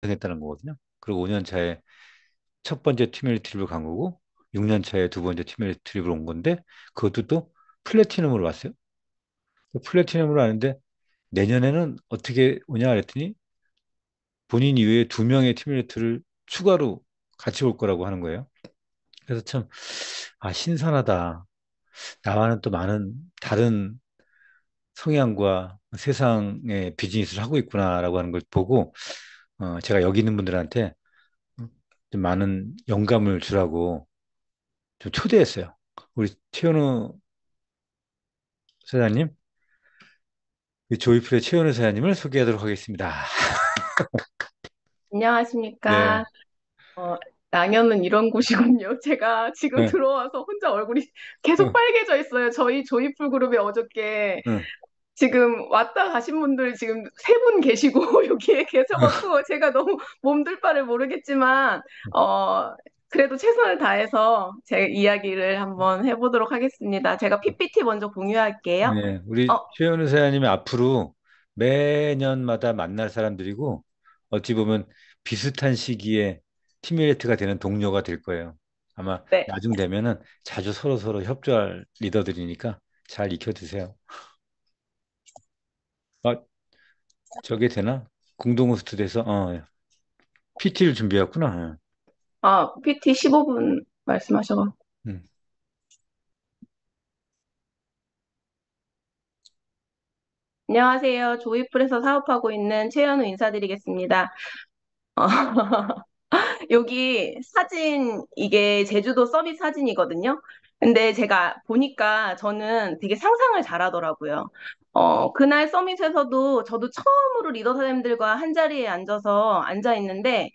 했다는 거거든요. 그리고 5년 차에 첫 번째 팀메리 트립을 간 거고 6년 차에 두 번째 팀메리 트립을 온 건데 그것도 또 플래티넘으로 왔어요. 플래티넘으로 왔는데 내년에는 어떻게 오냐 그랬더니 본인 이외에 두 명의 팀메이트를 추가로 같이 올 거라고 하는 거예요. 그래서 참, 아, 신선하다. 나와는 또 많은 다른 성향과 세상의 비즈니스를 하고 있구나라고 하는 걸 보고, 제가 여기 있는 분들한테 좀 많은 영감을 주라고 좀 초대했어요. 우리 최현우 사장님, 이 조이풀의 최현우 사장님을 소개하도록 하겠습니다. 네. 안녕하십니까. 어, 양현은 이런 곳이군요. 제가 지금 응, 들어와서 혼자 얼굴이 계속 응, 빨개져 있어요. 저희 조이풀 그룹에 어저께 응, 지금 왔다 가신 분들 지금 세 분 계시고 여기에 계셔갖고 제가 너무 몸둘 바를 모르겠지만, 어, 그래도 최선을 다해서 제 이야기를 한번 해보도록 하겠습니다. 제가 PPT 먼저 공유할게요. 네, 우리 어, 최현우 사장님이 앞으로 매년마다 만날 사람들이고 어찌 보면 비슷한 시기에 팀메이트가 되는 동료가 될 거예요. 아마 네. 나중 되면은 자주 서로 협조할 리더들이니까 잘 익혀두세요. 아, 저게 되나? 공동 호스트 돼서 PT를 준비했구나. PT 15분 말씀하셔서. 응. 안녕하세요. 조이풀에서 사업하고 있는 최현우 인사드리겠습니다. 어, 여기 사진, 이게 제주도 서밋 사진이거든요. 근데 제가 보니까 저는 되게 상상을 잘하더라고요. 그날 서밋에서도 저도 처음으로 리더 사장님들과 한 자리에 앉아 있는데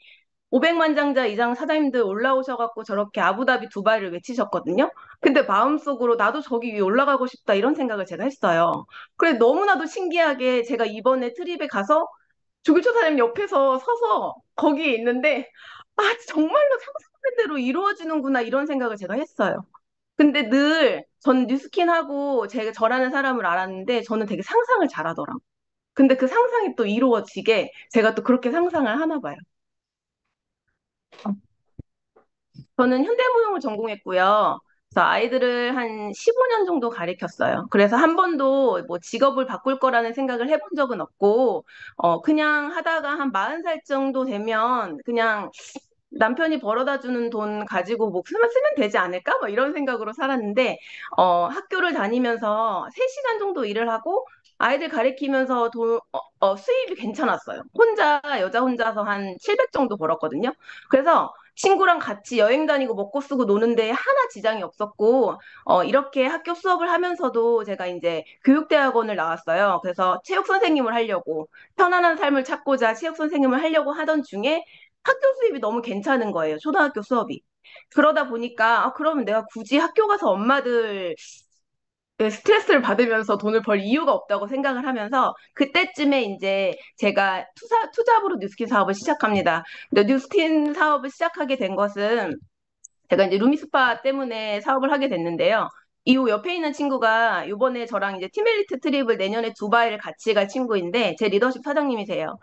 500만 장자 이상 사장님들 올라오셔갖고 저렇게 아부다비 두바이를 외치셨거든요. 근데 마음속으로 나도 저기 위에 올라가고 싶다 이런 생각을 제가 했어요. 그래 너무나도 신기하게 제가 이번에 트립에 가서 조교처 사장님 옆에서 서서 거기에 있는데 아 정말로 상상한 대로 이루어지는구나 이런 생각을 제가 했어요. 근데 늘 전 뉴스킨하고 제가 저라는 사람을 알았는데 저는 되게 상상을 잘하더라고요. 근데 그 상상이 또 이루어지게 제가 또 그렇게 상상을 하나 봐요. 저는 현대무용을 전공했고요. 그래서 아이들을 한 15년 정도 가르쳤어요. 그래서 한 번도 뭐 직업을 바꿀 거라는 생각을 해본 적은 없고, 그냥 하다가 한 40살 정도 되면 그냥 남편이 벌어다 주는 돈 가지고 뭐 쓰면 되지 않을까? 뭐 이런 생각으로 살았는데, 학교를 다니면서 3시간 정도 일을 하고 아이들 가르치면서 수입이 괜찮았어요. 여자 혼자서 한 700 정도 벌었거든요. 그래서 친구랑 같이 여행 다니고 먹고 쓰고 노는데 하나 지장이 없었고, 이렇게 학교 수업을 하면서도 제가 이제 교육대학원을 나왔어요. 그래서 체육 선생님을 하려고, 편안한 삶을 찾고자 체육 선생님을 하려고 하던 중에 학교 수입이 너무 괜찮은 거예요. 초등학교 수업이. 그러다 보니까, 그러면 내가 굳이 학교 가서 엄마들 스트레스를 받으면서 돈을 벌 이유가 없다고 생각을 하면서 그때쯤에 이제 제가 투잡으로 뉴스킨 사업을 시작합니다. 근데 뉴스킨 사업을 시작하게 된 것은 제가 이제 루미스파 때문에 사업을 하게 됐는데요. 이후 옆에 있는 친구가 요번에 저랑 이제 팀엘리트 트립을 내년에 두바이를 같이 갈 친구인데 제 리더십 사장님이세요.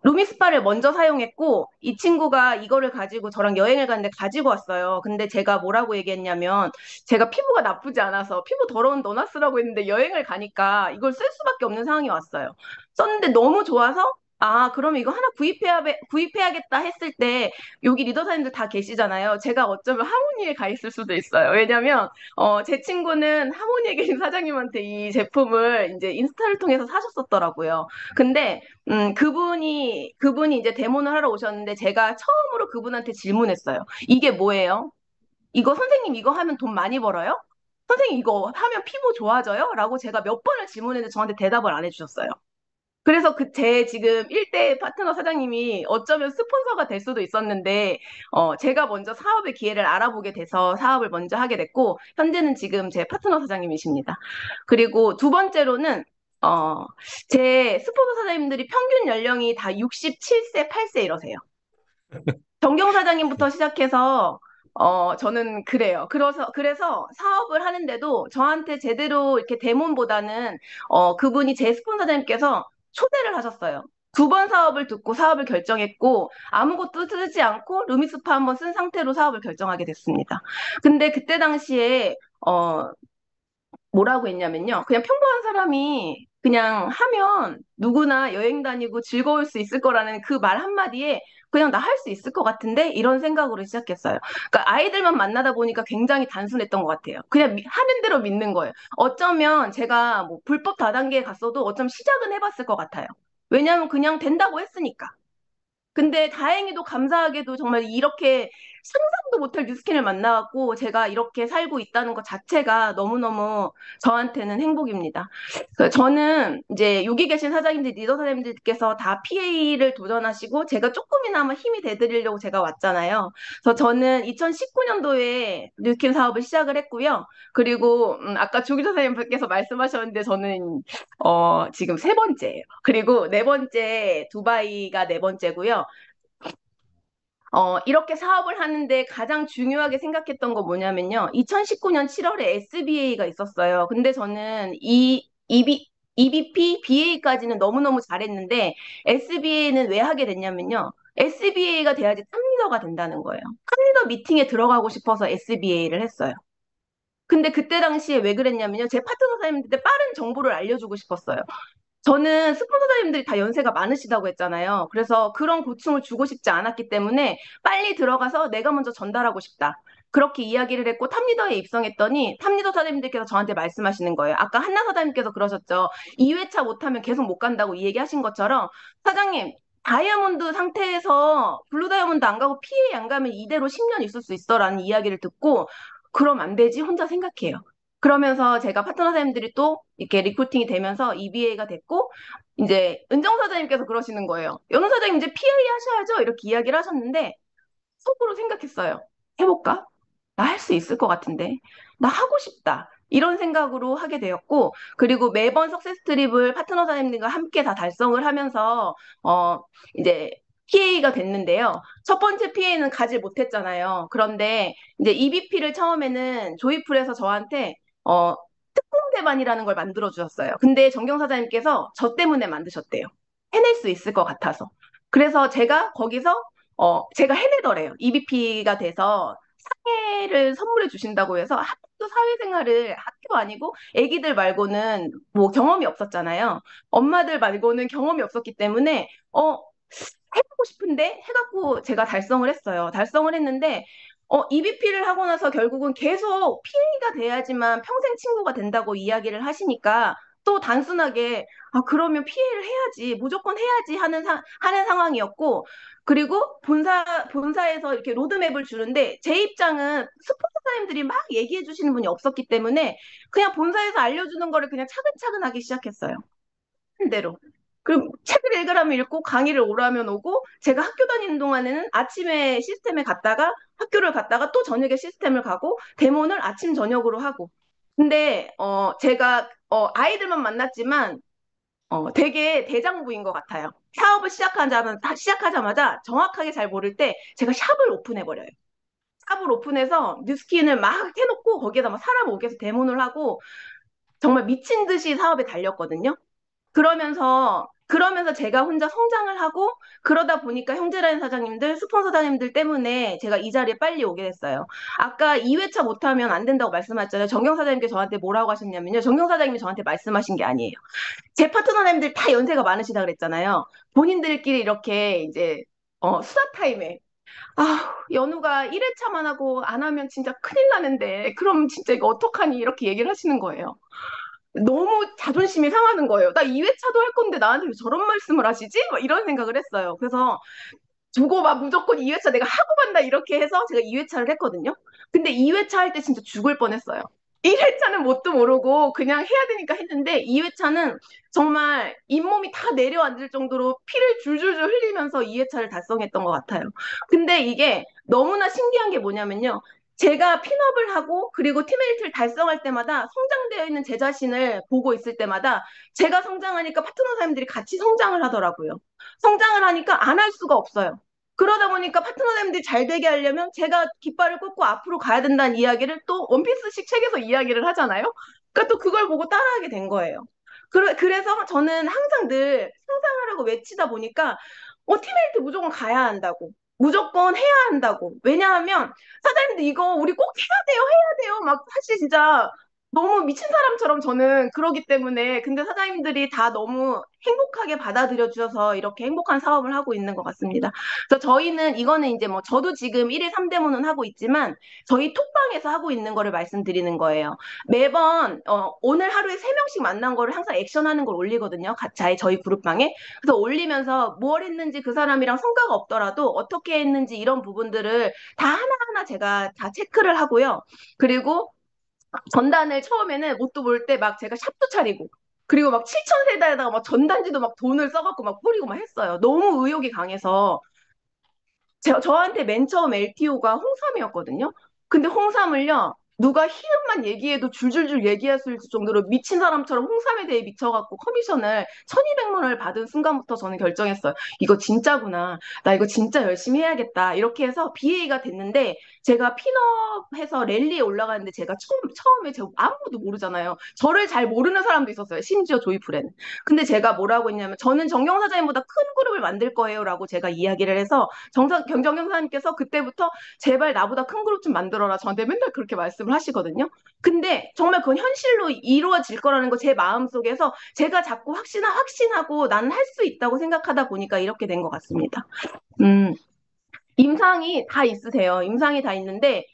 루미스파를 먼저 사용했고 이 친구가 이거를 가지고 저랑 여행을 갔는데 가지고 왔어요. 근데 제가 뭐라고 얘기했냐면 제가 피부가 나쁘지 않아서 피부 더러운 너나 쓰라고 했는데 여행을 가니까 이걸 쓸 수밖에 없는 상황이 왔어요. 썼는데 너무 좋아서 그러면 이거 하나 구입해야겠다 했을 때 여기 리더 사님들 다 계시잖아요. 제가 어쩌면 하모니에 가 있을 수도 있어요. 왜냐면 제 친구는 하모니에 계신 사장님한테 이 제품을 이제 인스타를 통해서 사셨었더라고요. 근데 그분이 이제 데모를 하러 오셨는데 제가 처음으로 그분한테 질문했어요. 이게 뭐예요? 이거 선생님 이거 하면 돈 많이 벌어요? 선생님 이거 하면 피부 좋아져요? 라고 제가 몇 번을 질문했는데 저한테 대답을 안 해주셨어요. 그래서 제 지금 1대 파트너 사장님이 어쩌면 스폰서가 될 수도 있었는데, 제가 먼저 사업의 기회를 알아보게 돼서 사업을 먼저 하게 됐고, 현재는 지금 제 파트너 사장님이십니다. 그리고 두 번째로는, 어, 제 스폰서 사장님들이 평균 연령이 다 67세, 8세 이러세요. 정경 사장님부터 시작해서 저는 그래요. 그래서 사업을 하는데도 저한테 제대로 이렇게 대문보다는 그분이 제 스폰서님께서 초대를 하셨어요. 두 번 사업을 듣고 사업을 결정했고 아무것도 쓰지 않고 루미스파 한번 쓴 상태로 사업을 결정하게 됐습니다. 근데 그때 당시에 뭐라고 했냐면요. 그냥 평범한 사람이 그냥 하면 누구나 여행 다니고 즐거울 수 있을 거라는 그 말 한마디에 그냥 나 할 수 있을 것 같은데 이런 생각으로 시작했어요. 그러니까 아이들만 만나다 보니까 굉장히 단순했던 것 같아요. 그냥 하는 대로 믿는 거예요. 어쩌면 제가 뭐 불법 다단계에 갔어도 어쩌면 시작은 해봤을 것 같아요. 왜냐하면 그냥 된다고 했으니까. 근데 다행히도 감사하게도 정말 이렇게 상상도 못할 뉴스킨을 만나갖고 제가 이렇게 살고 있다는 것 자체가 너무너무 저한테는 행복입니다. 저는 이제 여기 계신 사장님들, 리더 사장님들께서 다 PA를 도전하시고 제가 조금이나마 힘이 돼드리려고 제가 왔잖아요. 그래서 저는 2019년도에 뉴스킨 사업을 시작을 했고요. 그리고 아까 조기 사장님께서 말씀하셨는데 저는 지금 세 번째예요. 그리고 네 번째 두바이가 네 번째고요. 이렇게 사업을 하는데 가장 중요하게 생각했던 거 뭐냐면요. 2019년 7월에 SBA가 있었어요. 근데 저는 EBP, BA까지는 너무너무 잘했는데 SBA는 왜 하게 됐냐면요. SBA가 돼야지 탑리더가 된다는 거예요. 탑리더 미팅에 들어가고 싶어서 SBA를 했어요. 근데 그때 당시에 왜 그랬냐면요. 제 파트너 사장님한테 빠른 정보를 알려주고 싶었어요. 저는 스폰서님들이 다 연세가 많으시다고 했잖아요. 그래서 그런 고충을 주고 싶지 않았기 때문에 빨리 들어가서 내가 먼저 전달하고 싶다. 그렇게 이야기를 했고 탑리더에 입성했더니 탑리더 사장님들께서 저한테 말씀하시는 거예요. 아까 한나 사장님께서 그러셨죠. 2회차 못하면 계속 못 간다고 이 얘기하신 것처럼 사장님 다이아몬드 상태에서 블루 다이아몬드 안 가고 PA 안 가면 이대로 10년 있을 수 있어라는 이야기를 듣고 그럼 안 되지 혼자 생각해요. 그러면서 제가 파트너 사장님들이 또 이렇게 리크루팅이 되면서 EBA가 됐고 이제 은정 사장님께서 그러시는 거예요. 연우 사장님 이제 PA 하셔야죠. 이렇게 이야기를 하셨는데 속으로 생각했어요. 해볼까? 나 할 수 있을 것 같은데. 나 하고 싶다. 이런 생각으로 하게 되었고, 그리고 매번 석세스 트립을 파트너 사장님들과 함께 다 달성을 하면서, 이제 PA가 됐는데요. 첫 번째 PA는 가지 못했잖아요. 그런데 이제 EBP를 처음에는 조이풀에서 저한테, 특공대반이라는 걸 만들어 주셨어요. 근데 정경 사장님께서 저 때문에 만드셨대요. 해낼 수 있을 것 같아서. 그래서 제가 거기서 제가 해내더래요. EBP가 돼서 상해를 선물해 주신다고 해서 학교 사회생활을 학교 아니고 아기들 말고는 뭐 경험이 없었잖아요. 엄마들 말고는 경험이 없었기 때문에 해보고 싶은데 해갖고 제가 달성을 했어요. 달성을 했는데 EBP를 하고 나서 결국은 계속 PA가 돼야지만 평생 친구가 된다고 이야기를 하시니까 또 단순하게 아 그러면 PA를 해야지 무조건 해야지 하는 상황이었고 그리고 본사에서 이렇게 로드맵을 주는데 제 입장은 스폰서님들이 막 얘기해 주시는 분이 없었기 때문에 그냥 본사에서 알려주는 거를 그냥 차근차근 하기 시작했어요. 대로. 그리고 책을 읽으라면 읽고 강의를 오라면 오고 제가 학교 다니는 동안에는 아침에 시스템에 갔다가 학교를 갔다가 또 저녁에 시스템을 가고 데모는 아침 저녁으로 하고 근데 제가 아이들만 만났지만 되게 대장부인 것 같아요. 사업을 시작하자마자 정확하게 잘 모를 때 제가 샵을 오픈해버려요. 샵을 오픈해서 뉴스킨을 막 해놓고 거기에다 막 사람 오게 해서 데모를 하고 정말 미친 듯이 사업에 달렸거든요. 그러면서 제가 혼자 성장을 하고 그러다 보니까 형제라인 사장님들, 스폰서 사장님들 때문에 제가 이 자리에 빨리 오게 됐어요. 아까 2회차 못하면 안 된다고 말씀하셨잖아요. 정경 사장님께 저한테 뭐라고 하셨냐면요. 정경 사장님이 저한테 말씀하신 게 아니에요. 제 파트너님들 다 연세가 많으시다 그랬잖아요. 본인들끼리 이렇게 이제 수다 타임에 연우가 1회차만 하고 안 하면 진짜 큰일 나는데 그럼 진짜 이거 어떡하니 이렇게 얘기를 하시는 거예요. 너무 자존심이 상하는 거예요. 나 2회차도 할 건데 나한테 왜 저런 말씀을 하시지? 막 이런 생각을 했어요. 그래서 두고 막 무조건 2회차 내가 하고 간다 이렇게 해서 제가 2회차를 했거든요. 근데 2회차 할 때 진짜 죽을 뻔했어요. 1회차는 뭣도 모르고 그냥 해야 되니까 했는데 2회차는 정말 잇몸이 다 내려앉을 정도로 피를 줄줄줄 흘리면서 2회차를 달성했던 것 같아요. 근데 이게 너무나 신기한 게 뭐냐면요. 제가 핀업을 하고 그리고 팀메이트를 달성할 때마다 성장되어 있는 제 자신을 보고 있을 때마다 제가 성장하니까 파트너 사람들이 같이 성장을 하더라고요. 성장을 하니까 안 할 수가 없어요. 그러다 보니까 파트너님들이 잘 되게 하려면 제가 깃발을 꽂고 앞으로 가야 된다는 이야기를 또 원피스식 책에서 이야기를 하잖아요. 그러니까 또 그걸 보고 따라하게 된 거예요. 그래서 저는 항상 늘 상상하라고 외치다 보니까, 팀메이트 무조건 가야 한다고. 무조건 해야 한다고. 왜냐하면, 사장님들 이거 우리 꼭 해야 돼요, 해야 돼요. 막 사실 진짜 너무 미친 사람처럼 저는 그러기 때문에. 근데 사장님들이 다 너무 행복하게 받아들여 주셔서 이렇게 행복한 사업을 하고 있는 것 같습니다. 그래서 저희는 이거는 이제 뭐 저도 지금 1일 3대문은 하고 있지만 저희 톡방에서 하고 있는 거를 말씀드리는 거예요. 매번 오늘 하루에 3명씩 만난 거를 항상 액션하는 걸 올리거든요. 저희 그룹방에. 그래서 올리면서 뭘 했는지 그 사람이랑 성과가 없더라도 어떻게 했는지 이런 부분들을 다 하나하나 제가 다 체크를 하고요. 그리고 전단을 처음에는 뭣도 모를 때 막 제가 샵도 차리고 그리고 막 7천 세대에다가 막 전단지도 막 돈을 써갖고 막 뿌리고 막 했어요. 너무 의욕이 강해서 저한테 맨 처음 LTO가 홍삼이었거든요. 근데 홍삼을요, 누가 희음만 얘기해도 줄줄줄 얘기할 수 있을 정도로 미친 사람처럼 홍삼에 대해 미쳐갖고 커미션을 1200만 원을 받은 순간부터 저는 결정했어요. 이거 진짜구나. 나 이거 진짜 열심히 해야겠다. 이렇게 해서 BA가 됐는데, 제가 핀업해서 랠리에 올라가는데 제가 처음에 제가 아무것도 모르잖아요. 저를 잘 모르는 사람도 있었어요. 심지어 조이풀에는. 근데 제가 뭐라고 했냐면, 저는 정경 사장님보다 큰 그룹을 만들 거예요. 라고 제가 이야기를 해서, 경정경사님께서 그때부터 제발 나보다 큰 그룹 좀 만들어라. 저한테 맨날 그렇게 말씀을 하시거든요. 근데 정말 그건 현실로 이루어질 거라는 거 제 마음속에서 제가 자꾸 확신하고 나는 할 수 있다고 생각하다 보니까 이렇게 된 것 같습니다. 음, 임상이 다 있으세요. 임상이 다 있는데,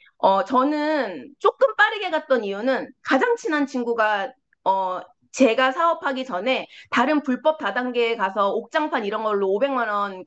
저는 조금 빠르게 갔던 이유는 가장 친한 친구가, 제가 사업하기 전에 다른 불법 다단계에 가서 옥장판 이런 걸로 500만 원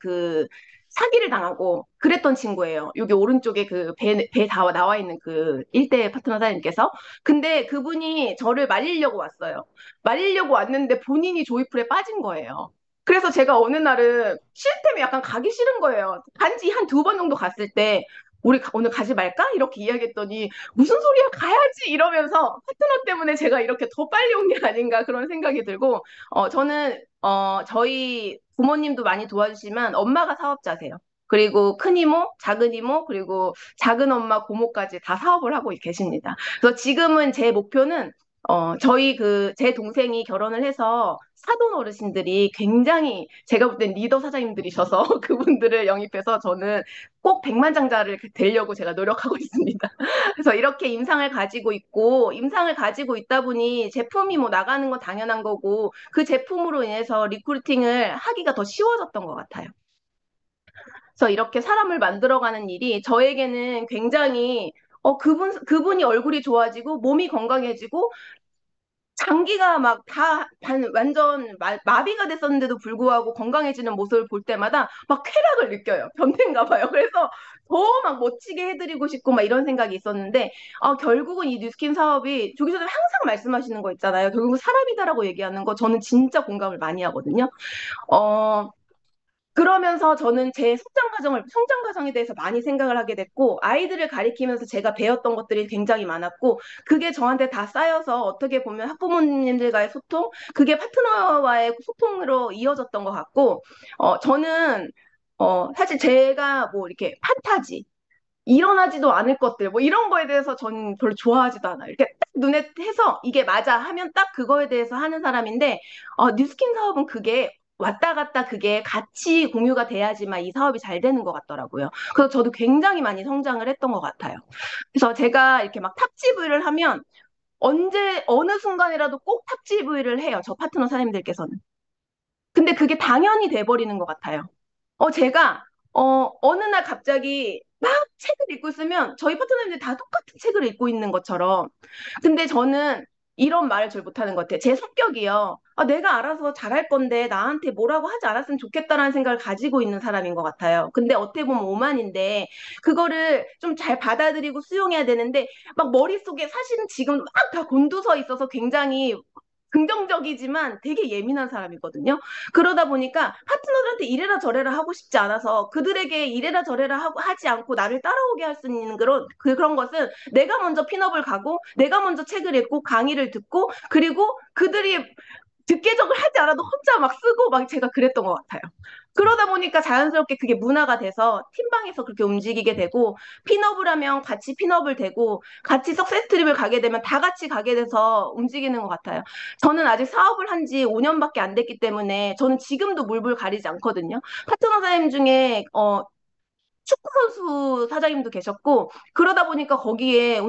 사기를 당하고 그랬던 친구예요. 여기 오른쪽에 배 나와 있는 그 일대 파트너 사장님께서. 근데 그분이 저를 말리려고 왔어요. 말리려고 왔는데 본인이 조이풀에 빠진 거예요. 그래서 제가 어느 날은 시스템이 약간 가기 싫은 거예요. 단지 한 2번 정도 갔을 때 우리 오늘 가지 말까? 이렇게 이야기했더니 무슨 소리야 가야지 이러면서 파트너 때문에 제가 이렇게 더 빨리 온 게 아닌가 그런 생각이 들고 저는 저희 부모님도 많이 도와주시면 엄마가 사업자세요. 그리고 큰 이모, 작은 이모, 그리고 작은 엄마, 고모까지 다 사업을 하고 계십니다. 그래서 지금은 제 목표는 제 동생이 결혼을 해서 사돈 어르신들이 굉장히 제가 볼 땐 리더 사장님들이셔서 그분들을 영입해서 저는 꼭 백만장자를 되려고 제가 노력하고 있습니다. 그래서 이렇게 임상을 가지고 있다 보니 제품이 뭐 나가는 건 당연한 거고 그 제품으로 인해서 리크루팅을 하기가 더 쉬워졌던 것 같아요. 그래서 이렇게 사람을 만들어가는 일이 저에게는 굉장히 그분이 얼굴이 좋아지고 몸이 건강해지고 장기가 막 완전 마비가 됐었는데도 불구하고 건강해지는 모습을 볼 때마다 막 쾌락을 느껴요. 변태인가 봐요. 그래서 더 막 멋지게 해드리고 싶고 막 이런 생각이 있었는데, 결국은 이 뉴스킨 사업이 조기자님 항상 말씀하시는 거 있잖아요. 결국은 사람이다라고 얘기하는 거 저는 진짜 공감을 많이 하거든요. 어, 그러면서 저는 제 성장 과정에 대해서 많이 생각을 하게 됐고, 아이들을 가리키면서 제가 배웠던 것들이 굉장히 많았고, 그게 저한테 다 쌓여서 어떻게 보면 학부모님들과의 소통, 그게 파트너와의 소통으로 이어졌던 것 같고, 저는, 사실 제가 뭐 이렇게 판타지, 일어나지도 않을 것들, 뭐 이런 거에 대해서 저는 별로 좋아하지도 않아요. 이렇게 딱 눈에 해서 이게 맞아 하면 딱 그거에 대해서 하는 사람인데, 뉴스킨 사업은 그게 왔다 갔다 그게 같이 공유가 돼야지만 이 사업이 잘 되는 것 같더라고요. 그래서 저도 굉장히 많이 성장을 했던 것 같아요. 그래서 제가 이렇게 막 탑지브이를 하면 어느 순간이라도 꼭 탑지브이를 해요. 저 파트너 사장님들께서는. 근데 그게 당연히 돼버리는 것 같아요. 제가, 어느 날 갑자기 막 책을 읽고 있으면 저희 파트너님들 다 똑같은 책을 읽고 있는 것처럼. 근데 저는 이런 말을 잘 못하는 것 같아요. 제 성격이요. 내가 알아서 잘할 건데 나한테 뭐라고 하지 않았으면 좋겠다라는 생각을 가지고 있는 사람인 것 같아요. 근데 어떻게 보면 오만인데 그거를 좀 잘 받아들이고 수용해야 되는데 막 머릿속에 사실은 지금 막 다 곤두서 있어서 굉장히 긍정적이지만 되게 예민한 사람이거든요. 그러다 보니까 파트너들한테 이래라 저래라 하고 싶지 않아서 그들에게 이래라 저래라 하지 않고 나를 따라오게 할 수 있는 그런 것은 내가 먼저 핀업을 가고 내가 먼저 책을 읽고 강의를 듣고 그리고 그들이 듣개적을 하지 않아도 혼자 막 쓰고 막 제가 그랬던 것 같아요. 음, 그러다 보니까 자연스럽게 그게 문화가 돼서 팀방에서 그렇게 움직이게 되고 핀업을 하면 같이 핀업을 되고 같이 석세스 트립을 가게 되면 다 같이 가게 돼서 움직이는 것 같아요. 저는 아직 사업을 한 지 5년밖에 안 됐기 때문에 저는 지금도 물불 가리지 않거든요. 파트너 사장님 중에 축구 선수 사장님도 계셨고 그러다 보니까 거기에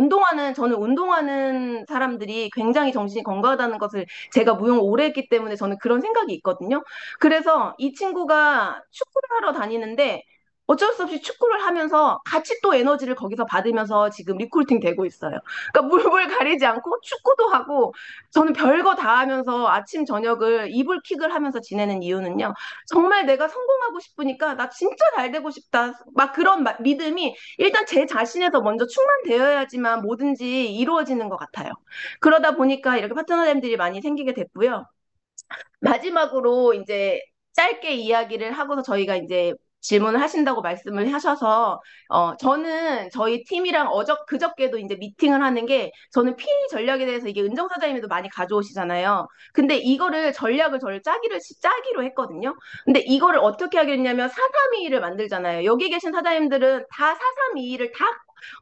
저는 운동하는 사람들이 굉장히 정신이 건강하다는 것을 제가 무용 오래 했기 때문에 저는 그런 생각이 있거든요. 그래서 이 친구가 축구를 하러 다니는데 어쩔 수 없이 축구를 하면서 같이 또 에너지를 거기서 받으면서 지금 리크루팅 되고 있어요. 그러니까 물불 가리지 않고 축구도 하고 저는 별거 다 하면서 아침 저녁을 이불킥을 하면서 지내는 이유는요. 정말 내가 성공하고 싶으니까 나 진짜 잘 되고 싶다. 막 그런 믿음이 일단 제 자신에서 먼저 충만되어야지만 뭐든지 이루어지는 것 같아요. 그러다 보니까 이렇게 파트너님들이 많이 생기게 됐고요. 마지막으로 이제 짧게 이야기를 하고서 저희가 이제 질문을 하신다고 말씀을 하셔서 저는 저희 팀이랑 그저께도 이제 미팅을 하는 게 저는 PA 전략에 대해서 이게 은정 사장님도 많이 가져오시잖아요. 근데 이거를 전략을 저를 짜기로 했거든요. 근데 이거를 어떻게 하겠냐면 432를 만들잖아요. 여기 계신 사장님들은 다 432를 다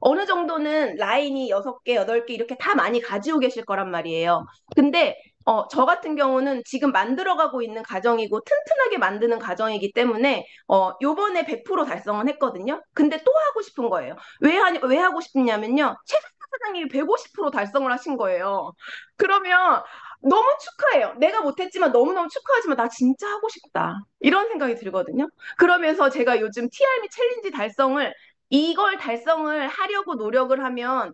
어느 정도는 라인이 6개, 8개 이렇게 다 많이 가지고 계실 거란 말이에요. 근데 저 같은 경우는 지금 만들어가고 있는 과정이고 튼튼하게 만드는 과정이기 때문에 요번에 100% 달성은 했거든요. 근데 또 하고 싶은 거예요. 왜 하고 싶냐면요. 최 사장님이 150% 달성을 하신 거예요. 그러면 너무 축하해요. 내가 못했지만 너무너무 축하하지만 나 진짜 하고 싶다. 이런 생각이 들거든요. 그러면서 제가 요즘 TRM 챌린지 이걸 달성을 하려고 노력을 하면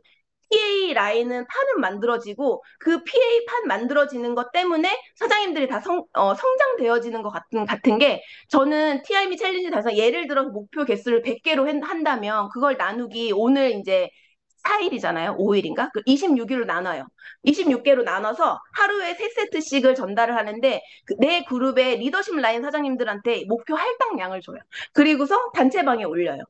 PA 라인은 판은 만들어지고 그 PA 판 만들어지는 것 때문에 사장님들이 다 성장되어지는 것 같은 게 저는 TIM 챌린지 달성 예를 들어서 목표 개수를 100개로 한다면 그걸 나누기 오늘 이제 4일이잖아요. 5일인가? 그 26일로 나눠요. 26개로 나눠서 하루에 3세트씩을 전달을 하는데 내 그룹의 리더십 라인 사장님들한테 목표 할당량을 줘요. 그리고서 단체방에 올려요.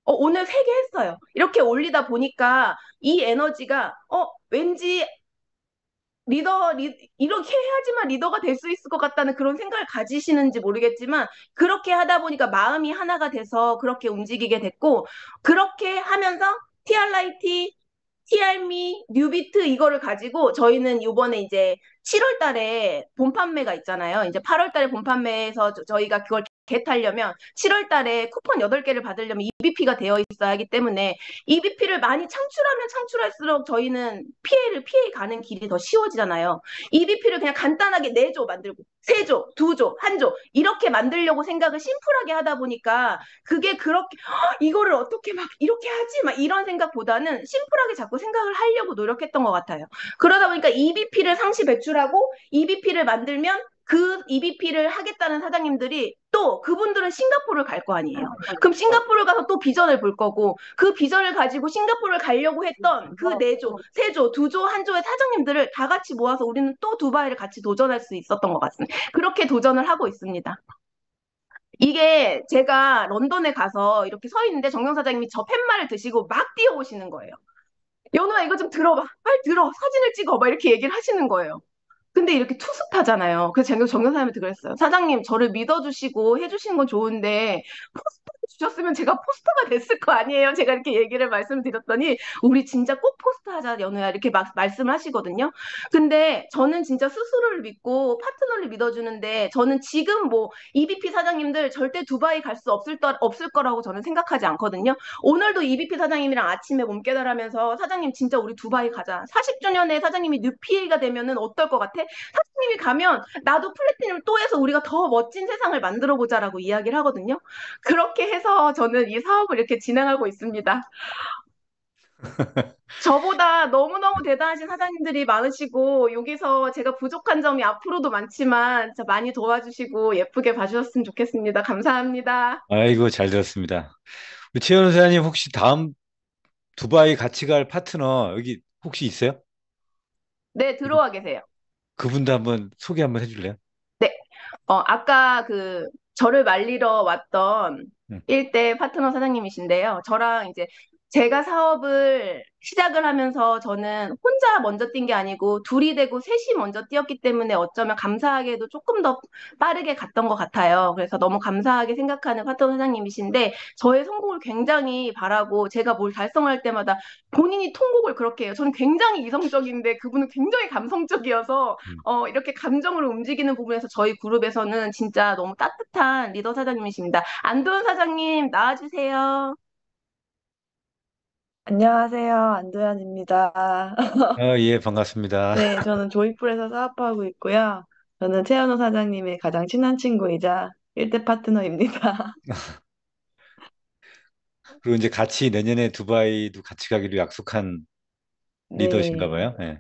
오늘 3개 했어요. 이렇게 올리다 보니까 이 에너지가 왠지 이렇게 해야지만 리더가 될 수 있을 것 같다는 그런 생각을 가지시는지 모르겠지만 그렇게 하다 보니까 마음이 하나가 돼서 그렇게 움직이게 됐고 그렇게 하면서 TRIT, TRME, 뉴비트 이거를 가지고 저희는 이번에 이제 7월 달에 본 판매가 있잖아요. 이제 8월 달에 본 판매에서 저희가 그걸 겟하려면 7월 달에 쿠폰 8개를 받으려면 EBP가 되어 있어야 하기 때문에 EBP를 많이 창출하면 창출할수록 저희는 피해 가는 길이 더 쉬워지잖아요. EBP를 그냥 간단하게 4조 만들고 3조, 2조, 1조 이렇게 만들려고 생각을 심플하게 하다 보니까 그게 그렇게 이거를 어떻게 막 이렇게 하지? 막 이런 생각보다는 심플하게 자꾸 생각을 하려고 노력했던 것 같아요. 그러다 보니까 EBP를 상시 배출하고 EBP를 만들면 그 EBP를 하겠다는 사장님들이 또 그분들은 싱가포르를 갈 거 아니에요. 그럼 싱가포르 가서 또 비전을 볼 거고 그 비전을 가지고 싱가포르를 가려고 했던 그 4조, 3조, 2조, 1조의 사장님들을 다 같이 모아서 우리는 또 두바이를 같이 도전할 수 있었던 것 같습니다. 그렇게 도전을 하고 있습니다. 이게 제가 런던에 가서 이렇게 서 있는데 정경 사장님이 저 팻말을 드시고 막 뛰어오시는 거예요. 연우야 이거 좀 들어봐. 빨리 들어. 사진을 찍어. 막 이렇게 얘기를 하시는 거예요. 근데 이렇게 투숙하잖아요. 그래서 제가 정경 사장님한테 그랬어요. 사장님 저를 믿어주시고 해주시는 건 좋은데 포스터를 주셨으면 제가 포스터가 됐을 거 아니에요. 제가 이렇게 얘기를 말씀드렸더니 우리 진짜 꼭 포스터 하자 연우야 이렇게 말씀을 하시거든요. 근데 저는 진짜 스스로를 믿고 파트너를 믿어주는데 저는 지금 뭐 EBP 사장님들 절대 두바이 갈 수 없을 거라고 저는 생각하지 않거든요. 오늘도 EBP 사장님이랑 아침에 몸 깨달으면서 사장님 진짜 우리 두바이 가자. 40주년에 사장님이 뉴피가 되면은 어떨 것 같아? 사장님이 가면 나도 플래티넘 또 해서 우리가 더 멋진 세상을 만들어 보자라고 이야기를 하거든요. 그렇게 해서 저는 이 사업을 이렇게 진행하고 있습니다. 저보다 너무너무 대단하신 사장님들이 많으시고 여기서 제가 부족한 점이 앞으로도 많지만 진짜 많이 도와주시고 예쁘게 봐주셨으면 좋겠습니다. 감사합니다. 아이고, 잘 들었습니다. 우리 최현우 사장님 혹시 다음 두바이 같이 갈 파트너 여기 혹시 있어요? 네, 들어와 계세요. 그분도 한번 소개 한번 해줄래요? 네. 아까 저를 말리러 왔던 응. 일대 파트너 사장님이신데요. 저랑 이제 제가 사업을 시작을 하면서 저는 혼자 먼저 뛴 게 아니고 둘이 되고 셋이 먼저 뛰었기 때문에 어쩌면 감사하게도 조금 더 빠르게 갔던 것 같아요. 그래서 너무 감사하게 생각하는 파트너 사장님이신데 저의 성공을 굉장히 바라고 제가 뭘 달성할 때마다 본인이 통곡을 그렇게 해요. 저는 굉장히 이성적인데 그분은 굉장히 감성적이어서 음. 이렇게 감정으로 움직이는 부분에서 저희 그룹에서는 진짜 너무 따뜻한 리더 사장님이십니다. 안도현 사장님 나와주세요. 안녕하세요. 안도현입니다. 예, 반갑습니다. 네, 저는 조이풀에서 사업하고 있고요. 저는 최현우 사장님의 가장 친한 친구이자 일대 파트너입니다. 그리고 이제 같이 내년에 두바이도 같이 가기로 약속한 리더신가 네. 봐요. 예.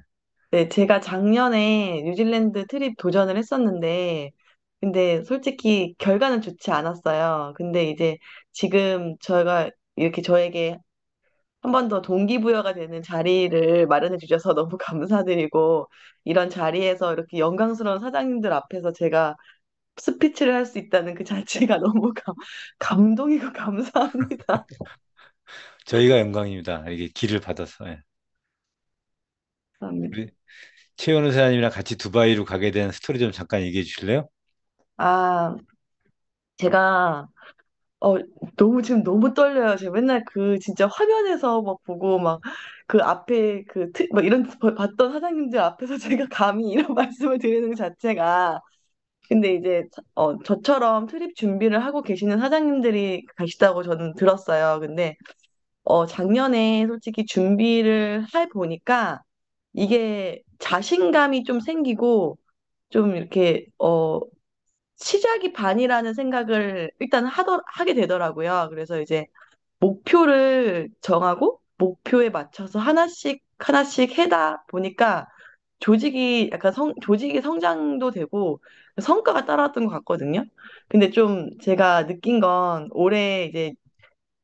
네, 제가 작년에 뉴질랜드 트립 도전을 했었는데, 근데 솔직히 결과는 좋지 않았어요. 근데 이제 지금 저희가 이렇게 저에게 한 번 더 동기부여가 되는 자리를 마련해 주셔서 너무 감사드리고, 이런 자리에서 이렇게 영광스러운 사장님들 앞에서 제가 스피치를 할 수 있다는 그 자체가 너무 감동이고 감사합니다. 저희가 영광입니다. 이게 기를 받아서. 예. 감사합니다. 우리 최현우 사장님이랑 같이 두바이로 가게 된 스토리 좀 잠깐 얘기해 주실래요? 아, 제가 어 너무 지금 너무 떨려요. 제가 맨날 그 진짜 화면에서 막 보고 막 그 앞에 막 이런 봤던 사장님들 앞에서 제가 감히 이런 말씀을 드리는 것 자체가 근데 이제 저처럼 트립 준비를 하고 계시는 사장님들이 가시다고 저는 들었어요. 근데 작년에 솔직히 준비를 해 보니까 이게 자신감이 좀 생기고 좀 이렇게 시작이 반이라는 생각을 일단 하게 되더라고요. 그래서 이제 목표를 정하고 목표에 맞춰서 하나씩 하나씩 해다 보니까 조직이 성장도 되고 성과가 따라왔던 것 같거든요. 근데 좀 제가 느낀 건 올해 이제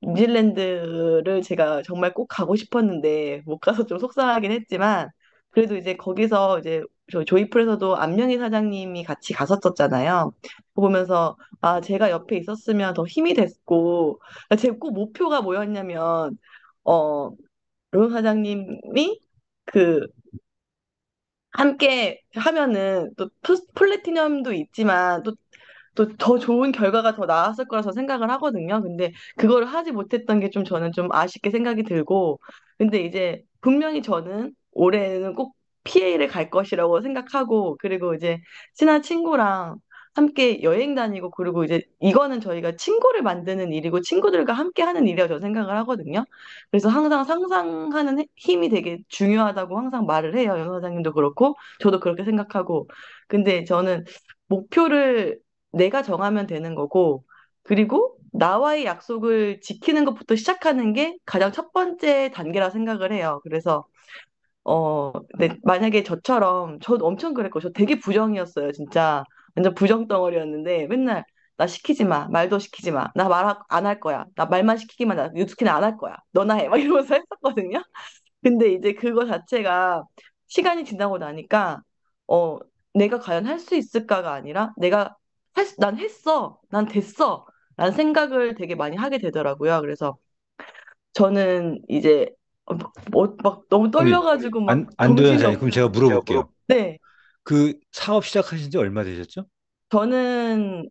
뉴질랜드를 제가 정말 꼭 가고 싶었는데 못 가서 좀 속상하긴 했지만 그래도 이제 거기서 이제 저 조이풀에서도 안명희 사장님이 같이 갔었잖아요. 보면서 아 제가 옆에 있었으면 더 힘이 됐고 제 꼭 목표가 뭐였냐면 어 론 사장님이 그 함께 하면은 또 플래티넘도 있지만 또 더 좋은 결과가 더 나왔을 거라서 생각을 하거든요. 근데 그거를 하지 못했던 게 좀 저는 좀 아쉽게 생각이 들고, 근데 이제 분명히 저는 올해는 꼭 PA를 갈 것이라고 생각하고, 그리고 이제 친한 친구랑 함께 여행 다니고, 그리고 이제 이거는 저희가 친구를 만드는 일이고, 친구들과 함께 하는 일이라고 저는 생각을 하거든요. 그래서 항상 상상하는 힘이 되게 중요하다고 항상 말을 해요. 연 사장님도 그렇고, 저도 그렇게 생각하고. 근데 저는 목표를 내가 정하면 되는 거고, 그리고 나와의 약속을 지키는 것부터 시작하는 게 가장 첫 번째 단계라 생각을 해요. 그래서, 근데 만약에 저도 엄청 그랬고, 저 되게 부정이었어요. 진짜. 완전 부정 덩어리였는데, 맨날, 나 시키지 마. 말도 시키지 마. 나 말 안 할 거야. 나 말만 시키기만 해. 유스키는 안 할 거야. 너나 해. 막 이러면서 했었거든요. 근데 이제 그거 자체가 시간이 지나고 나니까, 어, 내가 과연 할 수 있을까가 아니라, 난 했어. 난 됐어. 라는 생각을 되게 많이 하게 되더라고요. 그래서 저는 이제, 막 너무 아니, 떨려가지고 막 안도현 정신이 사장님, 그럼 제가 없어요. 제가 물어볼게요. 네. 그 사업 시작하신 지 얼마 되셨죠? 저는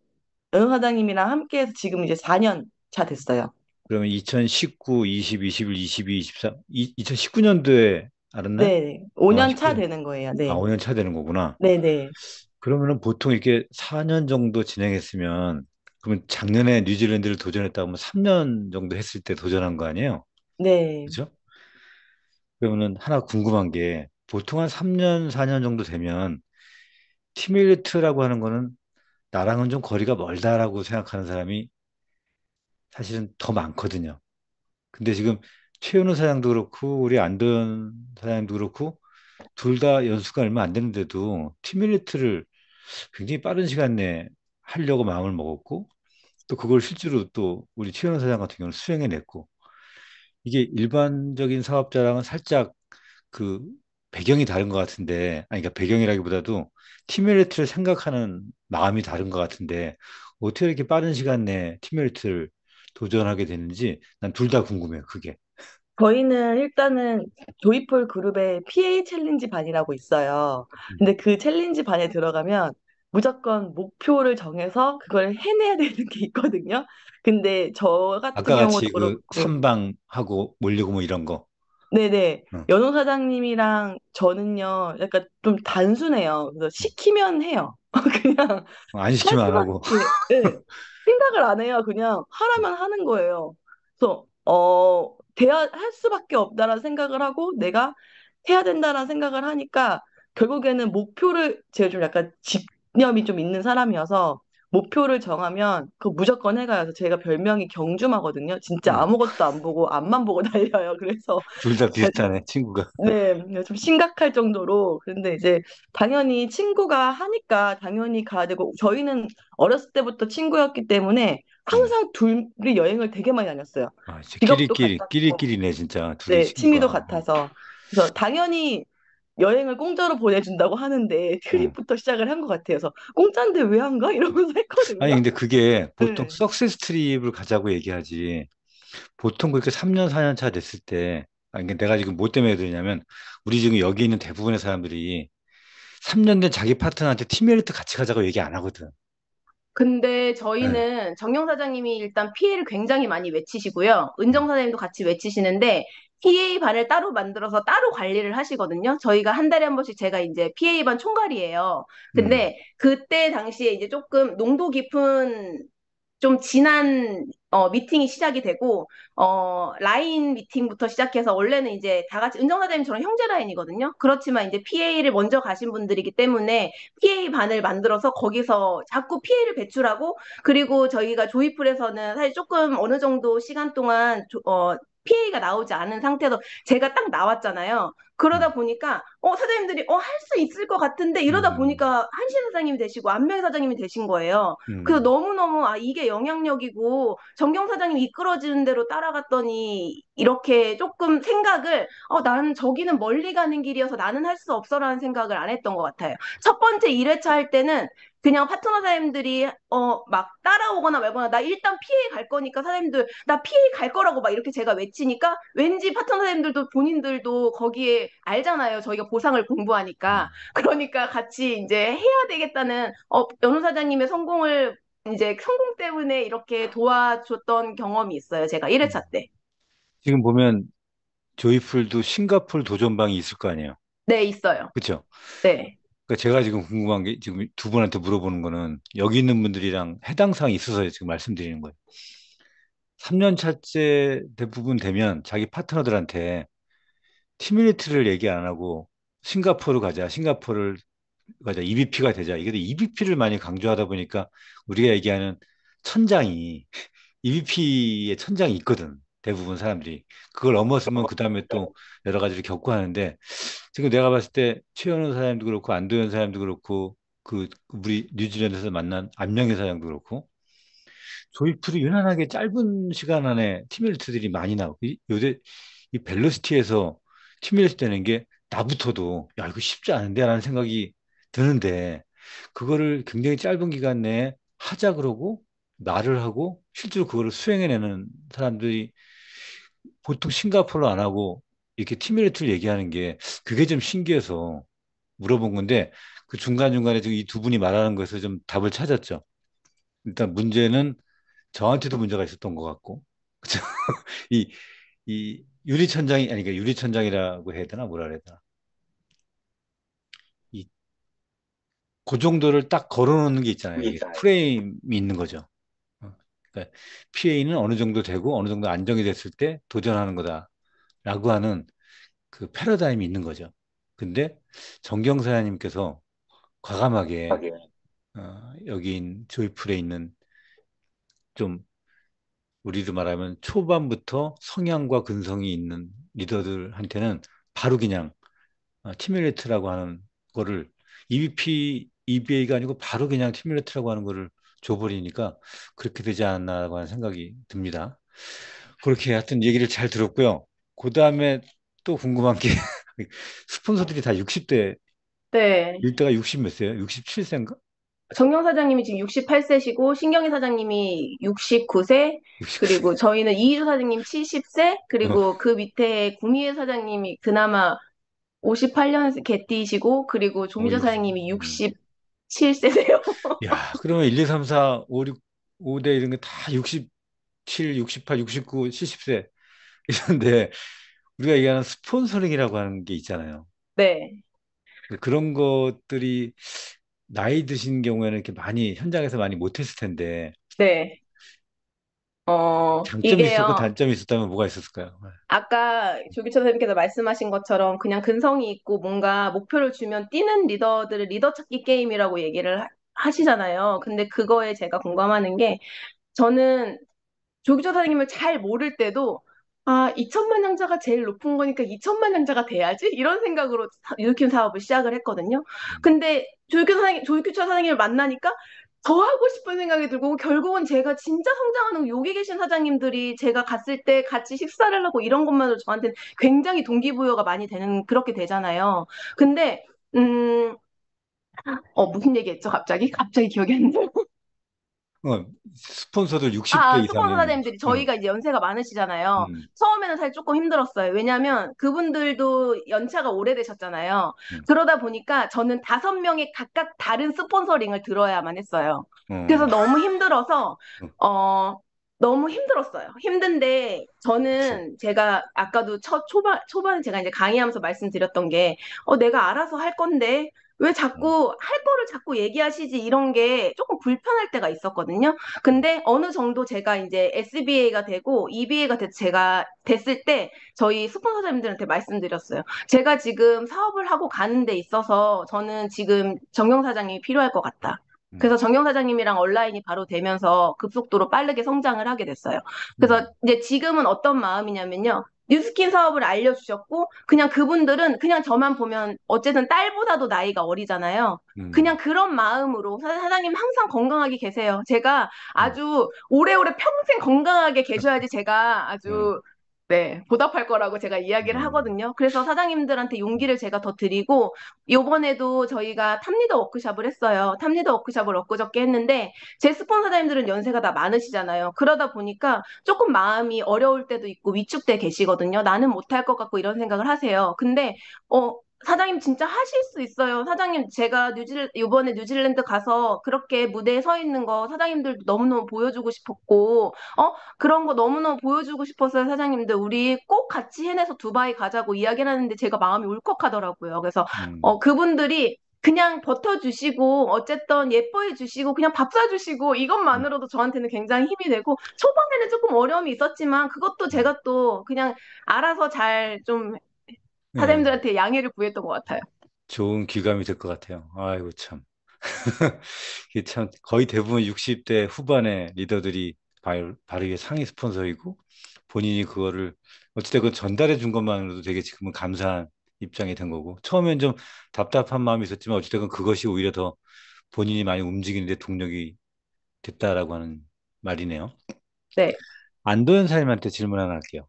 은 사장님이랑 함께해서 지금 이제 4년 차 됐어요. 그러면 2019, 20, 21, 22, 23, 2019년도에 알았나요? 네. 아, 5년 차 19년. 되는 거예요. 아, 네. 5년 차 되는 거구나. 네네. 그러면은 보통 이렇게 4년 정도 진행했으면, 그러면 작년에 뉴질랜드를 도전했다 하면 3년 정도 했을 때 도전한 거 아니에요? 네. 그죠? 그러면은 하나 궁금한 게, 보통 한 3년, 4년 정도 되면, 티밀리트라고 하는 거는 나랑은 좀 거리가 멀다라고 생각하는 사람이 사실은 더 많거든요. 근데 지금 최은우 사장도 그렇고, 우리 안도현 사장도 그렇고, 둘 다 연수가 얼마 안 되는데도 티밀리트를 굉장히 빠른 시간 내에 하려고 마음을 먹었고, 또 그걸 실제로 또 우리 최현우 사장 같은 경우는 수행해냈고, 이게 일반적인 사업자랑은 살짝 그 배경이 다른 것 같은데, 아니, 그러니까 배경이라기보다도 티메리트를 생각하는 마음이 다른 것 같은데, 어떻게 이렇게 빠른 시간 내에 티메리트를 도전하게 됐는지 난 둘 다 궁금해요, 그게. 저희는 일단은 조이풀 그룹에 PA 챌린지 반이라고 있어요. 음. 근데 그 챌린지 반에 들어가면 무조건 목표를 정해서 그걸 해내야 되는 게 있거든요. 근데 저 같은 아까 경우도 같이 그 그렇고, 삼방하고 몰리고 뭐 이런 거. 네네. 응. 연호 사장님이랑 저는요, 약간 좀 단순해요. 그래서 시키면 해요. 그냥 안 할 시키면 안 하고. 수밖에, 예. 생각을 안 해요. 그냥 하라면 하는 거예요. 그래서, 할 수밖에 없다라는 생각을 하고 내가 해야 된다라는 생각을 하니까 결국에는 목표를 제가 좀 약간 집념이 좀 있는 사람이어서 목표를 정하면 그 무조건 해가요. 그래서 제가 별명이 경주마거든요. 진짜 응. 아무것도 안 보고 앞만 보고 달려요. 그래서 둘 다 비슷하네, 친구가. 네, 좀 심각할 정도로. 근데 이제 당연히 친구가 하니까 당연히 가야 되고, 저희는 어렸을 때부터 친구였기 때문에 응. 항상 둘이 여행을 되게 많이 다녔어요. 아, 진짜 직업도 끼리끼리, 같았고, 끼리끼리네, 진짜. 둘이 네, 취미도 친구가. 같아서. 그래서 당연히 여행을 공짜로 보내준다고 하는데 응. 트립부터 시작을 한 것 같아요. 그래서 공짜인데 왜 안 가? 이러면서 아니, 했거든요. 근데 그게 보통 네. 석세스 트립을 가자고 얘기하지. 보통 그렇게 3년, 4년 차 됐을 때, 아니, 그러니까 내가 지금 뭐 때문에 그러냐면, 우리 지금 여기 있는 대부분의 사람들이 3년 된 자기 파트너한테 팀메이트 같이 가자고 얘기 안 하거든. 근데 예. 저희는 정영 사장님이 일단 PA를 굉장히 많이 외치시고요. 음, 은정 사장님도 같이 외치시는데 PA 반을 따로 만들어서 따로 관리를 하시거든요. 저희가 한 달에 한 번씩 제가 이제 PA 반 총괄이에요. 음, 근데 그때 당시에 이제 조금 농도 깊은 좀 진한 미팅이 시작이 되고 라인 미팅부터 시작해서 원래는 이제 다 같이 은정 사장님 저랑 형제 라인이거든요. 그렇지만 이제 PA를 먼저 가신 분들이기 때문에 PA 반을 만들어서 거기서 자꾸 PA를 배출하고 그리고 저희가 조이풀에서는 사실 조금 어느 정도 시간 동안 PA가 나오지 않은 상태에서 제가 딱 나왔잖아요. 음, 그러다 보니까 사장님들이 할 수 있을 것 같은데 이러다 음, 보니까 한시 사장님이 되시고 안명희 사장님이 되신 거예요. 그래서 음. 너무너무 이게 영향력이고 정경 사장님 이끌어지는 대로 따라갔더니 이렇게 조금 생각을 나는 저기는 멀리 가는 길이어서 나는 할 수 없어라는 생각을 안 했던 것 같아요. 첫 번째 1회차 할 때는 그냥 파트너 사장님들이 막 따라오거나 말거나 나 일단 PA 갈 거니까 사장님들 나 PA 갈 거라고 막 이렇게 제가 외치니까 왠지 파트너 사장님들도 본인들도 거기에 알잖아요. 저희가 보상을 공부하니까. 음. 그러니까 같이 이제 해야 되겠다는 연우 사장님의 성공을 이제 성공 때문에 이렇게 도와줬던 경험이 있어요. 제가 1회차 때. 지금 보면 조이풀도 싱가포르 도전방이 있을 거 아니에요. 네, 있어요. 그렇죠? 네. 그러니까 제가 지금 궁금한 게 지금 두 분한테 물어보는 거는 여기 있는 분들이랑 해당 사항이 있어서 지금 말씀드리는 거예요. 3년 차째 대부분 되면 자기 파트너들한테 티밀리트를 얘기 안 하고 싱가포르 가자, 싱가포르를 가자, EBP가 되자. 이게 EBP를 많이 강조하다 보니까 우리가 얘기하는 천장이 EBP의 천장이 있거든. 대부분 사람들이. 그걸 넘어서면 그 다음에 또 여러 가지를 겪고 하는데 지금 내가 봤을 때 최현우 사장님도 그렇고 안도현 사장님도 그렇고 그 우리 뉴질랜드에서 만난 안명희 사장도 그렇고 조이풀이 유난하게 짧은 시간 안에 팀밀리트들이 많이 나오고 요새 이 벨로시티에서 팀밀리트 되는 게 나부터도 야 이거 쉽지 않은데라는 생각이 드는데 그거를 굉장히 짧은 기간 내에 하자 그러고 말을 하고 실제로 그거를 수행해내는 사람들이 보통 싱가포르 안 하고 이렇게 팀밀리트를 얘기하는 게 그게 좀 신기해서 물어본 건데 그 중간중간에 이 두 분이 말하는 것에서 좀 답을 찾았죠. 일단 문제는 저한테도 문제가 있었던 것 같고 그죠? 이, 이 유리천장이 아니 그러니까 유리천장이라고 해야 되나 뭐라 해야 되나 이 고정도를 딱 걸어놓는 게 있잖아요. 이게 프레임이 있는 거죠. 그러니까 PA는 어느 정도 되고 어느 정도 안정이 됐을 때 도전하는 거다라고 하는 그 패러다임이 있는 거죠. 근데 정경사님께서 과감하게 여기인 조이풀에 있는 좀 우리도 말하면 초반부터 성향과 근성이 있는 리더들한테는 바로 그냥 티뮬레이트라고 하는 거를 EVP, EBA가 아니고 바로 그냥 티뮬레이트라고 하는 거를 줘버리니까 그렇게 되지 않았나라고 하는 생각이 듭니다. 그렇게 하여튼 얘기를 잘 들었고요. 그 다음에 또 궁금한 게 스폰서들이 다 60대, 네. 일대가 60 몇 세예요? 67세인가? 정경 사장님이 지금 68세시고, 신경희 사장님이 69세, 69세. 그리고 저희는 이희주 사장님 70세, 어, 그리고 그 밑에 구미애 사장님이 그나마 58년 개띠이시고, 그리고 조미자 어이구. 사장님이 67세세요. 야, 그러면 1, 2, 3, 4, 5, 6, 5대 이런 게 다 67, 68, 69, 70세 이런데 우리가 얘기하는 스폰서링이라고 하는 게 있잖아요. 네, 그런 것들이 나이 드신 경우에는 이렇게 많이 현장에서 많이 못했을 텐데 네. 장점이 있었고 이게요. 단점이 있었다면 뭐가 있었을까요? 아까 조기철 선생님께서 말씀하신 것처럼 그냥 근성이 있고 뭔가 목표를 주면 뛰는 리더들을 리더 찾기 게임이라고 얘기를 하시잖아요. 근데 그거에 제가 공감하는 게 저는 조기조 사장님을 잘 모를 때도 2천만 양자가 제일 높은 거니까 2천만 양자가 돼야지 이런 생각으로 일으킨 사업을 시작을 했거든요. 음, 근데 조규철 사장님을 만나니까 더 하고 싶은 생각이 들고 결국은 제가 진짜 성장하는 여기 계신 사장님들이 제가 갔을 때 같이 식사를 하고 이런 것만으로 저한테는 굉장히 동기부여가 많이 되는 그렇게 되잖아요. 근데 음, 무슨 얘기했죠? 갑자기 기억이 안 나요. 스폰서들 60대 스폰서 이상은 사장님들이 저희가 이제 연세가 많으시잖아요. 음, 처음에는 사실 조금 힘들었어요. 왜냐하면 그분들도 연차가 오래되셨잖아요. 음, 그러다 보니까 저는 5명의 각각 다른 스폰서링을 들어야만 했어요. 그래서 어, 너무 힘들어서, 어, 어, 너무 힘들었어요. 힘든데 그치. 저는 제가 아까도 초반에 제가 이제 강의하면서 말씀드렸던 게, 내가 알아서 할 건데, 왜 음, 자꾸 할 거를 자꾸 얘기하시지 이런 게 조금 불편할 때가 있었거든요. 음, 근데 어느 정도 제가 이제 SBA가 되고 EBA가 제가 됐을 때 저희 스폰서님들한테 말씀드렸어요. 제가 지금 사업을 하고 가는 데 있어서 저는 지금 정경 사장님이 필요할 것 같다. 음, 그래서 정경 사장님이랑 온라인이 바로 되면서 급속도로 빠르게 성장을 하게 됐어요. 그래서 음, 이제 지금은 어떤 마음이냐면요. 뉴스킨 사업을 알려주셨고, 그냥 그분들은 그냥 저만 보면 어쨌든 딸보다도 나이가 어리잖아요. 그냥 음, 그런 마음으로 사장님 항상 건강하게 계세요. 제가 음, 아주 오래오래 평생 건강하게 계셔야지 제가 음, 아주 네, 보답할 거라고 제가 이야기를 음, 하거든요. 그래서 사장님들한테 음, 용기를 제가 더 드리고 요번에도 저희가 탑리더 워크숍을 했어요. 탑리더 워크숍을 엊그저께 했는데 제 스폰 사장님들은 연세가 다 많으시잖아요. 그러다 보니까 조금 마음이 어려울 때도 있고 위축돼 계시거든요. 나는 못할 것 같고 이런 생각을 하세요. 근데 사장님 진짜 하실 수 있어요. 사장님 제가 이번에 뉴질랜드 가서 그렇게 무대에 서 있는 거 사장님들도 너무너무 보여주고 싶었고 그런 거 너무너무 보여주고 싶었어요. 사장님들 우리 꼭 같이 해내서 두바이 가자고 이야기를 하는데 제가 마음이 울컥하더라고요. 그래서 음, 그분들이 그냥 버텨주시고 어쨌든 예뻐해 주시고 그냥 밥 사주시고 음, 이것만으로도 저한테는 굉장히 힘이 되고 초반에는 조금 어려움이 있었지만 그것도 음. 제가 또 그냥 알아서 잘 좀 네, 사장님들한테 양해를 구했던 것 같아요. 좋은 귀감이 될 것 같아요. 아이고 참. 이게 참 거의 대부분 60대 후반의 리더들이 바르게 상위 스폰서이고 본인이 그거를 어찌됐건 전달해 준 것만으로도 되게 지금은 감사한 입장이 된 거고 처음엔 좀 답답한 마음이 있었지만 어찌됐건 그것이 오히려 더 본인이 많이 움직이는데 동력이 됐다라고 하는 말이네요. 네. 안도현 사님한테 질문 하나 할게요.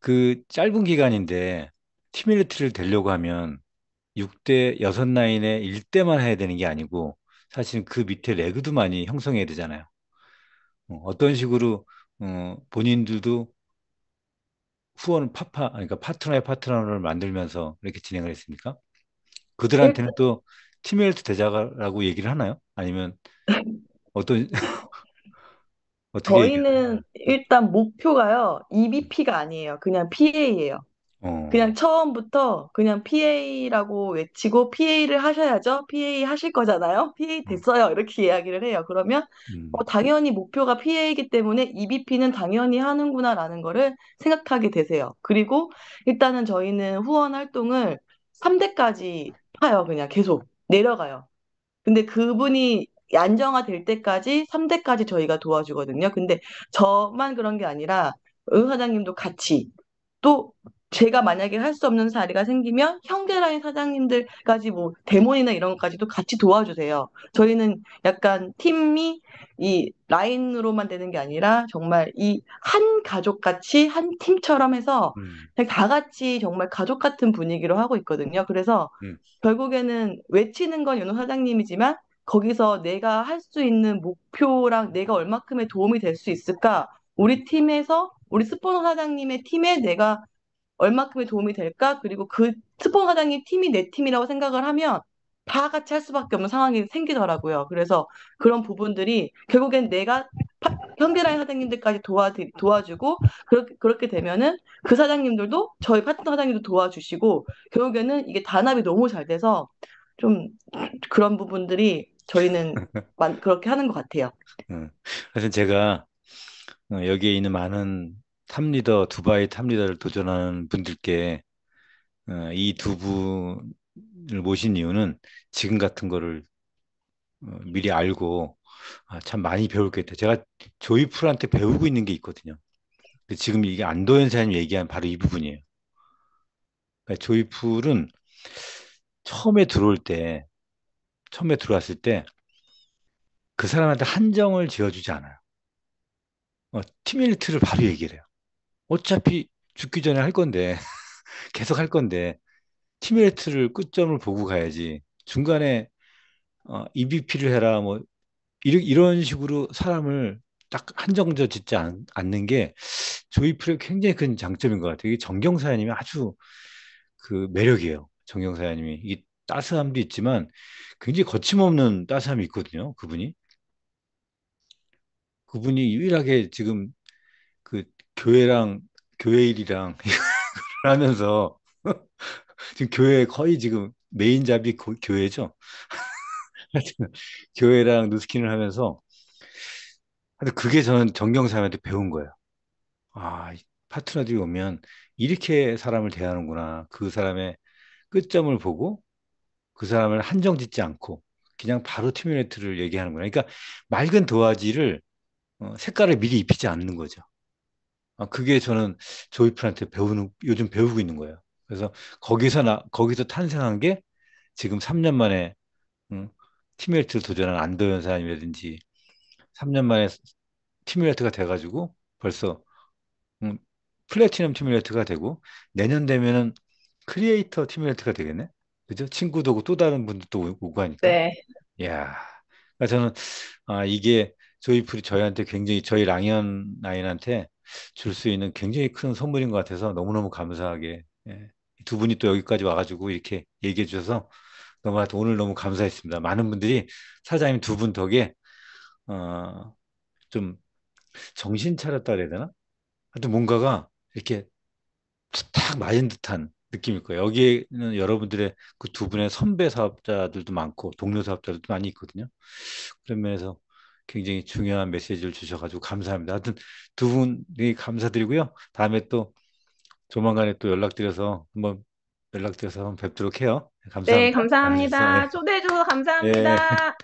그 짧은 기간인데 티밀리트를 되려고 하면 6대 6라인에 1대만 해야 되는 게 아니고 사실 그 밑에 레그도 많이 형성해야 되잖아요. 어떤 식으로 본인들도 그러니까 파트너의 파트너를 만들면서 이렇게 진행을 했습니까? 그들한테는 또 팀멜트 대자라고 얘기를 하나요? 아니면 어떤 어떻게 얘기를 저희는 하나요? 일단 목표가요, EBP가 아니에요. 그냥 PA예요. 그냥 어, 처음부터 그냥 PA라고 외치고 PA를 하셔야죠. PA 하실 거잖아요. PA 어, 됐어요. 이렇게 이야기를 해요. 그러면 음, 당연히 목표가 PA이기 때문에 EBP는 당연히 하는구나라는 거를 생각하게 되세요. 그리고 일단은 저희는 후원 활동을 3대까지 파요. 그냥 계속 내려가요. 근데 그분이 안정화될 때까지 3대까지 저희가 도와주거든요. 근데 저만 그런 게 아니라 은 사장님도 같이 또 제가 만약에 할 수 없는 사례가 생기면 형제라인 사장님들까지 뭐 데몬이나 이런 것까지도 같이 도와주세요. 저희는 약간 팀이 이 라인으로만 되는 게 아니라 정말 이 한 가족 같이 한 팀처럼 해서 음, 그냥 다 같이 정말 가족 같은 분위기로 하고 있거든요. 그래서 음, 결국에는 외치는 건 윤호 사장님이지만 거기서 내가 할 수 있는 목표랑 내가 얼마큼의 도움이 될 수 있을까? 우리 팀에서 우리 스포너 사장님의 팀에 내가 얼마큼의 도움이 될까? 그리고 그 스폰 사장님 팀이 내 팀이라고 생각을 하면 다 같이 할 수밖에 없는 상황이 생기더라고요. 그래서 그런 부분들이 결국엔 내가 현대라인 사장님들까지 도와주고 그렇게 되면은 그 사장님들도 저희 파트너 사장님도 도와주시고 결국에는 이게 단합이 너무 잘 돼서 좀 그런 부분들이 저희는 그렇게 하는 것 같아요. 어. 그래서 제가 여기에 있는 많은 탑리더, 두바이 탑리더를 도전하는 분들께 이 두 분을 모신 이유는 지금 같은 거를 미리 알고 참 많이 배울 게 있다. 제가 조이풀한테 배우고 있는 게 있거든요. 지금 이게 안도현 사장님 얘기한 바로 이 부분이에요. 그러니까 조이풀은 처음에 들어올 때, 처음에 들어왔을 때 그 사람한테 한정을 지어주지 않아요. 팀밀리트를 바로 얘기를 해요. 어차피 죽기 전에 할 건데, 계속 할 건데, 팀밀리트를 끝점을 보고 가야지. 중간에 EBP를 해라, 뭐, 이런 식으로 사람을 딱 한정져 짓지 않는 게 조이풀의 굉장히 큰 장점인 것 같아요. 이게 정경사님이 아주 그 매력이에요. 정경사님이. 이게 따스함도 있지만 굉장히 거침없는 따스함이 있거든요. 그분이. 그분이 유일하게 지금 그 교회랑 교회 일이랑 하면서 지금 교회 거의 지금 메인 잡이 교회죠. 하여튼 교회랑 누스킨을 하면서 하여튼 그게 저는 정경사님한테 배운 거예요. 이 파트너들이 오면 이렇게 사람을 대하는구나. 그 사람의 끝점을 보고 그 사람을 한정 짓지 않고 그냥 바로 티뮤레이트를 얘기하는구나. 그러니까 맑은 도화지를 색깔을 미리 입히지 않는 거죠. 그게 저는 조이풀한테 요즘 배우고 있는 거예요. 그래서 거기서 탄생한 게 지금 3년 만에 음, 티뮤레이트를 도전한 안도현 사람이라든지 3년 만에 티뮤레이트가 돼가지고 벌써 음, 플래티넘 티뮬레이터가 되고 내년 되면은 크리에이터 티뮬레이터가 되겠네. 그죠? 친구도 오고 또 다른 분들도 오고 하니까. 네. 이야. 그러니까 저는 이게 조이풀이 저희한테 굉장히 저희 랑이언 라인한테 줄 수 있는 굉장히 큰 선물인 것 같아서 너무너무 감사하게 두 분이 또 여기까지 와가지고 이렇게 얘기해 주셔서 너무 하여튼 오늘 너무 감사했습니다. 많은 분들이 사장님 두 분 덕에 어, 좀 정신 차렸다 그래야 되나? 하여튼 뭔가가 이렇게 탁 맞은 듯한 느낌일 거예요. 여기에는 여러분들의 그 두 분의 선배 사업자들도 많고 동료 사업자들도 많이 있거든요. 그런 면에서 굉장히 중요한 메시지를 주셔가지고 감사합니다. 하여튼 두 분이 감사드리고요. 다음에 또 조만간에 또 연락드려서 한번 뵙도록 해요. 네, 감사합니다. 알겠어. 감사합니다. 초대해 주셔서 예. 감사합니다.